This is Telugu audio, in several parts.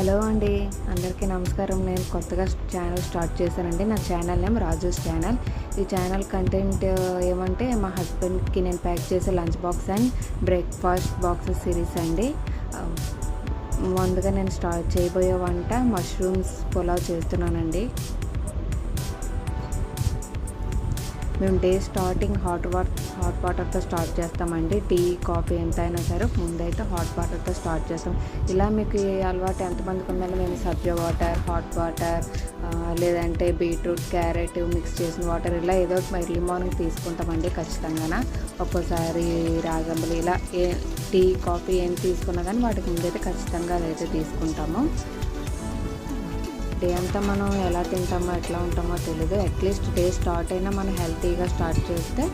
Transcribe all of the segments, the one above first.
హలో అండి, అందరికీ నమస్కారం. నేను కొత్తగా ఛానల్ స్టార్ట్ చేశానండి. నా ఛానల్ నేమ్ రాజూస్ ఛానల్. ఈ ఛానల్ కంటెంట్ ఏమంటే మా హస్బెండ్కి నేను ప్యాక్ చేసే lunch box and breakfast boxes series అండి. ముందుగా నేను స్టార్ట్ చేయబోయే వంట మష్రూమ్స్ పులావ్ చేస్తున్నానండి. మేము డే స్టార్టింగ్ హాట్ వాటర్తో స్టార్ట్ చేస్తామండి. టీ కాఫీ ఎంత అయినా సరే ముందైతే హాట్ వాటర్తో స్టార్ట్ చేస్తాం. ఇలా మీకు ఏ అలవాటు ఎంతమందికి ఉందంటే మేము సబ్జా వాటర్, హాట్ వాటర్, లేదంటే బీట్రూట్, క్యారెట్ మిక్స్ చేసిన వాటర్ ఇలా ఏదో ఎర్లీ మార్నింగ్ తీసుకుంటామండి ఖచ్చితంగా. ఒక్కోసారి రాగంబలి ఇలా టీ కాఫీ ఏం తీసుకున్నా కానీ వాటికి ముందైతే ఖచ్చితంగా అదైతే తీసుకుంటాము. డే అంతా మనం ఎలా తింటామో ఎట్లా ఉంటామో తెలీదు. అట్లీస్ట్ డే స్టార్ట్ అయినా మనం హెల్తీగా స్టార్ట్ చేస్తే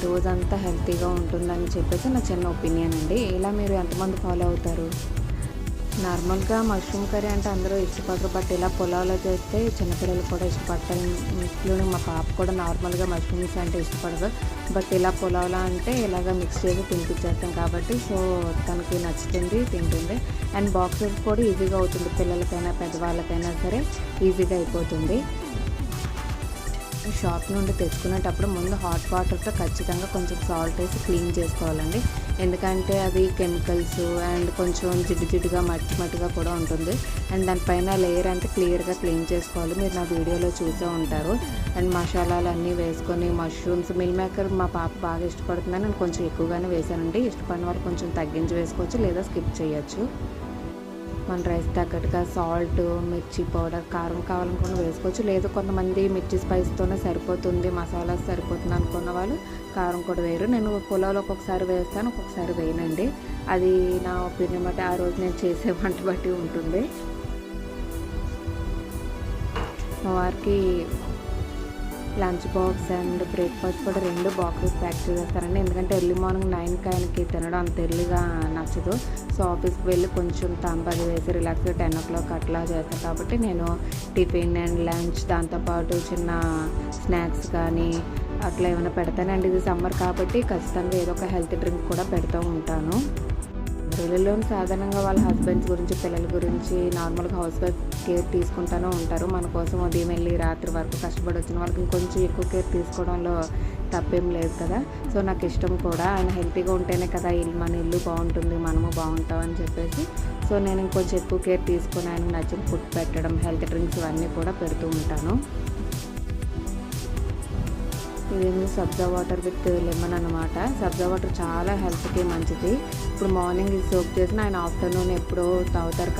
రోజంతా హెల్తీగా ఉంటుందని చెప్పేసి నా చిన్న ఒపీనియన్ అండి. ఇలా మీరు ఎంతమంది ఫాలో అవుతారు? నార్మల్గా మష్రూమ్ కర్రీ అంటే అందరూ ఇష్టపడరు, బట్ ఇలా పులావ్లో చేస్తే చిన్నపిల్లలు కూడా ఇష్టపడతారు. ఇంక్లూడింగ్ మా పాప కూడా నార్మల్గా మష్రూమ్స్ అంటే ఇష్టపడదు, బట్ ఇలా పులావ్లో అంటే ఇలాగ మిక్స్ చేసి తినిపించేస్తాం కాబట్టి సో తనకి నచ్చుతుంది, తింటుంది. అండ్ బాక్సెస్ కూడా ఈజీగా అవుతుంది, పిల్లలకైనా పెద్దవాళ్ళకైనా సరే ఈజీగా అయిపోతుంది. షాప్ నుండి తెచ్చుకునేటప్పుడు ముందు హాట్ వాటర్తో ఖచ్చితంగా కొంచెం సాల్ట్ వేసి క్లీన్ చేసుకోవాలండి. ఎందుకంటే అది కెమికల్స్ అండ్ కొంచెం జిడ్డుగా మట్టిగా కూడా ఉంటుంది. అండ్ దానిపైన లేయర్ అంతా క్లియర్గా క్లీన్ చేసుకోవాలి. మీరు నా వీడియోలో చూసే ఉంటారు. అండ్ మసాలాలు అన్నీ వేసుకొని మష్రూమ్స్, మిల్ మేకర్ మా పాప బాగా ఇష్టపడుతుందని నేను కొంచెం ఎక్కువగానే వేసానండి. ఇష్టపడిన వాళ్ళు కొంచెం తగ్గించి వేసుకోవచ్చు లేదా స్కిప్ చేయొచ్చు. మన రైస్ తగ్గట్టుగా సాల్ట్, మిర్చి పౌడర్, కారం కావాలనుకున్న వేసుకోవచ్చు. లేదు కొంతమంది మిర్చి స్పైస్తోనే సరిపోతుంది, మసాలా సరిపోతుంది అనుకున్న వాళ్ళు కారం కూడా వేయరు. నేను పులావ్లో ఒక్కొక్కసారి వేస్తాను, ఒక్కొక్కసారి వేయనండి. అది నా ఒపీనియన్ బట్టి, ఆ రోజు నేను చేసే వంట బట్టి ఉంటుంది. మా వారికి లంచ్ బాక్స్ అండ్ బ్రేక్ఫాస్ట్ కూడా 2 బాక్సెస్ ప్యాక్ చేసేస్తారండి. ఎందుకంటే ఎర్లీ మార్నింగ్ 9కి ఆయనకి తినడం అంత ఎర్లీగా నచ్చదు. సో ఆఫీస్కి వెళ్ళి కొంచెం తాంబాది వేసి రిలాక్స్గా 10 o'clock అట్లా చేస్తాను కాబట్టి నేను టిఫిన్ అండ్ లంచ్ దాంతోపాటు చిన్న స్నాక్స్ కానీ అట్లా ఏమైనా పెడతానండి. ఇది సమ్మర్ కాబట్టి ఖచ్చితంగా ఏదో ఒక హెల్త్ డ్రింక్ కూడా పెడుతూ ఉంటాను. రోజుల్లో సాధారణంగా వాళ్ళ హస్బెండ్స్ గురించి, పిల్లల గురించి నార్మల్గా హౌస్ వైఫ్ కేర్ తీసుకుంటూనే ఉంటారు. మన కోసం ఉదయం వెళ్ళి రాత్రి వరకు కష్టపడి వచ్చిన వాళ్ళకి ఇంకొంచెం ఎక్కువ కేర్ తీసుకోవడంలో తప్పేం లేదు కదా. సో నాకు ఇష్టం కూడా, ఆయన హెల్తీగా ఉంటేనే కదా మన ఇల్లు బాగుంటుంది, మనము బాగుంటాం అని చెప్పేసి సో నేను ఇంకొంచెం ఎక్కువ కేర్ తీసుకొని ఆయనకు నచ్చిన ఫుడ్ పెట్టడం, హెల్త్ డ్రింక్స్ ఇవన్నీ కూడా పెడుతూ ఉంటాను. ఇదేమి సబ్జా వాటర్ విత్ లెమన్ అనమాట. సబ్జా వాటర్ చాలా హెల్త్కి మంచిది. ఇప్పుడు మార్నింగ్ ఇది సోక్ చేసిన ఆయన ఆఫ్టర్నూన్ ఎప్పుడో తాగుతారు